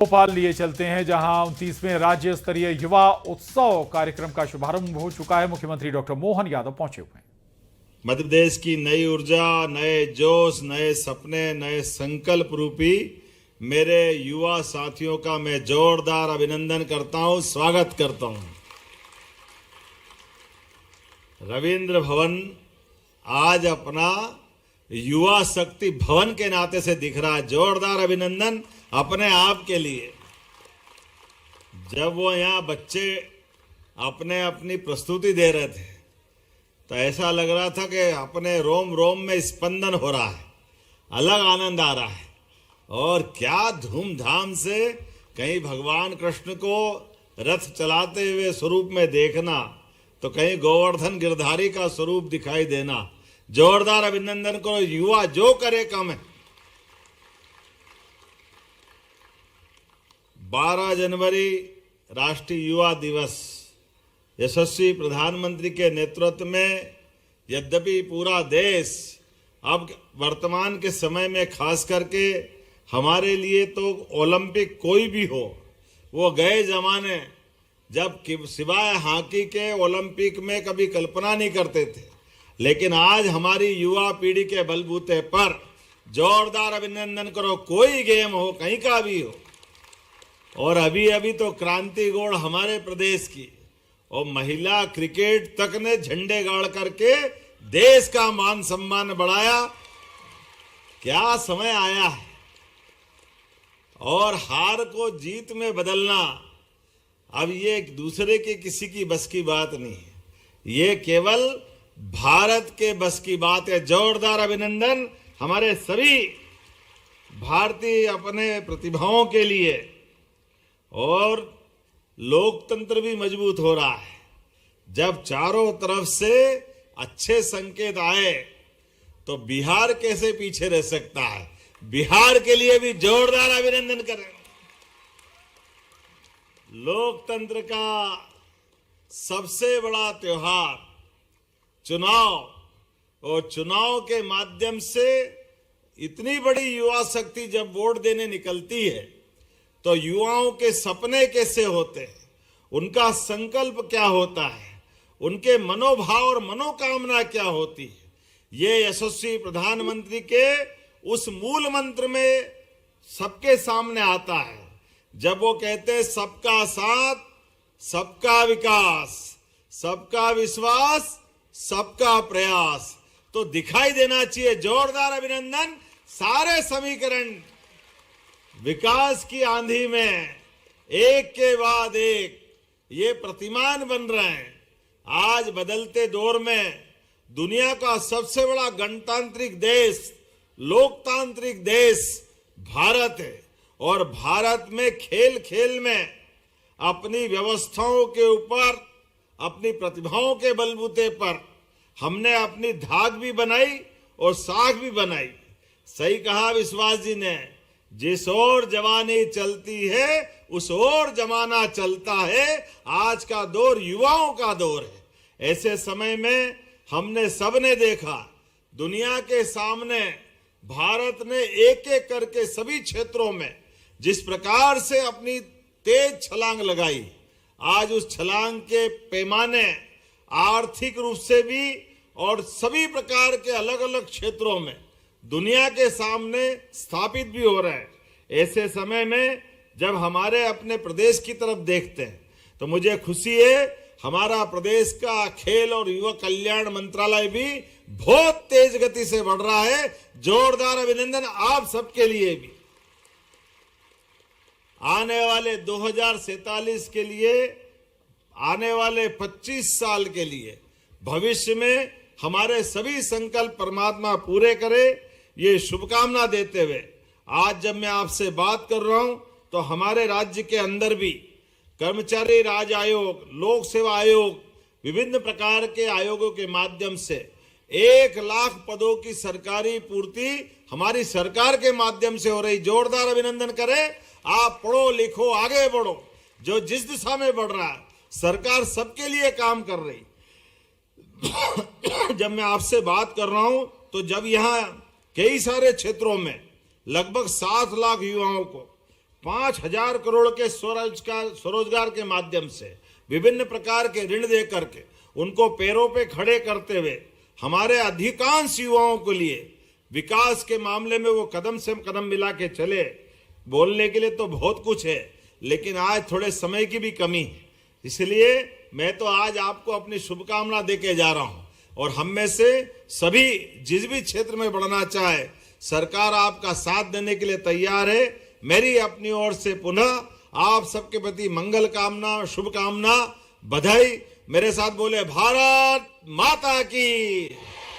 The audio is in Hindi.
भोपाल लिए चलते हैं, जहां 29वें राज्य स्तरीय युवा उत्सव कार्यक्रम का शुभारंभ हो चुका है। मुख्यमंत्री डॉक्टर मोहन यादव पहुंचे हुए हैं। मध्य प्रदेश की नई ऊर्जा, नए जोश, नए सपने, नए संकल्प रूपी मेरे युवा साथियों का मैं जोरदार अभिनंदन करता हूं, स्वागत करता हूं। रविंद्र भवन आज अपना युवा शक्ति भवन के नाते से दिख रहा है। जोरदार अभिनंदन अपने आप के लिए। जब वो यहाँ बच्चे अपने अपनी प्रस्तुति दे रहे थे तो ऐसा लग रहा था कि अपने रोम रोम में स्पंदन हो रहा है, अलग आनंद आ रहा है। और क्या धूमधाम से कहीं भगवान कृष्ण को रथ चलाते हुए स्वरूप में देखना, तो कहीं गोवर्धन गिरधारी का स्वरूप दिखाई देना। जोरदार अभिनंदन करो। युवा जो करे कम है। 12 जनवरी राष्ट्रीय युवा दिवस यशस्वी प्रधानमंत्री के नेतृत्व में, यद्यपि पूरा देश अब वर्तमान के समय में खास करके हमारे लिए तो ओलंपिक कोई भी हो, वो गए जमाने जब सिवाय हॉकी के ओलंपिक में कभी कल्पना नहीं करते थे। लेकिन आज हमारी युवा पीढ़ी के बलबूते पर जोरदार अभिनंदन करो। कोई गेम हो, कहीं का भी हो। और अभी अभी तो क्रांति गोड़ हमारे प्रदेश की और महिला क्रिकेट तक ने झंडे गाड़ करके देश का मान सम्मान बढ़ाया। क्या समय आया है। और हार को जीत में बदलना अब ये एक दूसरे के किसी की बस की बात नहीं है, ये केवल भारत के बस की बात है। जोरदार अभिनंदन हमारे सभी भारतीय अपने प्रतिभाओं के लिए। और लोकतंत्र भी मजबूत हो रहा है। जब चारों तरफ से अच्छे संकेत आए तो बिहार कैसे पीछे रह सकता है। बिहार के लिए भी जोरदार अभिनंदन करें। लोकतंत्र का सबसे बड़ा त्योहार चुनाव, और चुनाव के माध्यम से इतनी बड़ी युवा शक्ति जब वोट देने निकलती है तो युवाओं के सपने कैसे होते हैं, उनका संकल्प क्या होता है, उनके मनोभाव और मनोकामना क्या होती है, ये यशस्वी प्रधानमंत्री के उस मूल मंत्र में सबके सामने आता है। जब वो कहते हैं सबका साथ, सबका विकास, सबका विश्वास, सबका प्रयास, तो दिखाई देना चाहिए। जोरदार अभिनंदन। सारे समीकरण विकास की आंधी में एक के बाद एक ये प्रतिमान बन रहे हैं। आज बदलते दौर में दुनिया का सबसे बड़ा गणतांत्रिक देश, लोकतांत्रिक देश भारत है। और भारत में खेल खेल में अपनी व्यवस्थाओं के ऊपर, अपनी प्रतिभाओं के बलबूते पर हमने अपनी धाक भी बनाई और साख भी बनाई। सही कहा विश्वास जी ने, जिस ओर जवानी चलती है उस ओर जमाना चलता है। आज का दौर युवाओं का दौर है। ऐसे समय में हमने सबने देखा दुनिया के सामने भारत ने एक एक करके सभी क्षेत्रों में जिस प्रकार से अपनी तेज छलांग लगाई। आज उस छलांग के पैमाने आर्थिक रूप से भी और सभी प्रकार के अलग अलग क्षेत्रों में दुनिया के सामने स्थापित भी हो रहे हैं। ऐसे समय में जब हमारे अपने प्रदेश की तरफ देखते हैं तो मुझे खुशी है, हमारा प्रदेश का खेल और युवा कल्याण मंत्रालय भी बहुत तेज गति से बढ़ रहा है। जोरदार अभिनंदन आप सबके लिए भी। आने वाले 2047 के लिए, आने वाले 25 साल के लिए, भविष्य में हमारे सभी संकल्प परमात्मा पूरे करे, ये शुभकामना देते हुए आज जब मैं आपसे बात कर रहा हूं तो हमारे राज्य के अंदर भी कर्मचारी राज आयोग, लोक सेवा आयोग, विभिन्न प्रकार के आयोगों के माध्यम से 1 लाख पदों की सरकारी पूर्ति हमारी सरकार के माध्यम से हो रही। जोरदार अभिनंदन करें। आप पढ़ो लिखो, आगे बढ़ो। जो जिस दिशा में बढ़ रहा है, सरकार सबके लिए काम कर रही। जब मैं आपसे बात कर रहा हूं तो जब यहां कई सारे क्षेत्रों में लगभग 7 लाख युवाओं को 5,000 करोड़ के स्वरोजगार के माध्यम से विभिन्न प्रकार के ऋण दे करके उनको पैरों पे खड़े करते हुए हमारे अधिकांश युवाओं के लिए विकास के मामले में वो कदम से कदम मिला के चले। बोलने के लिए तो बहुत कुछ है, लेकिन आज थोड़े समय की भी कमी है, इसलिए मैं तो आज आपको अपनी शुभकामना देके जा रहा हूं। और हम में से सभी जिस भी क्षेत्र में बढ़ना चाहे, सरकार आपका साथ देने के लिए तैयार है। मेरी अपनी ओर से पुनः आप सबके प्रति मंगल कामना, शुभकामना, बधाई। मेरे साथ बोले भारत माता की।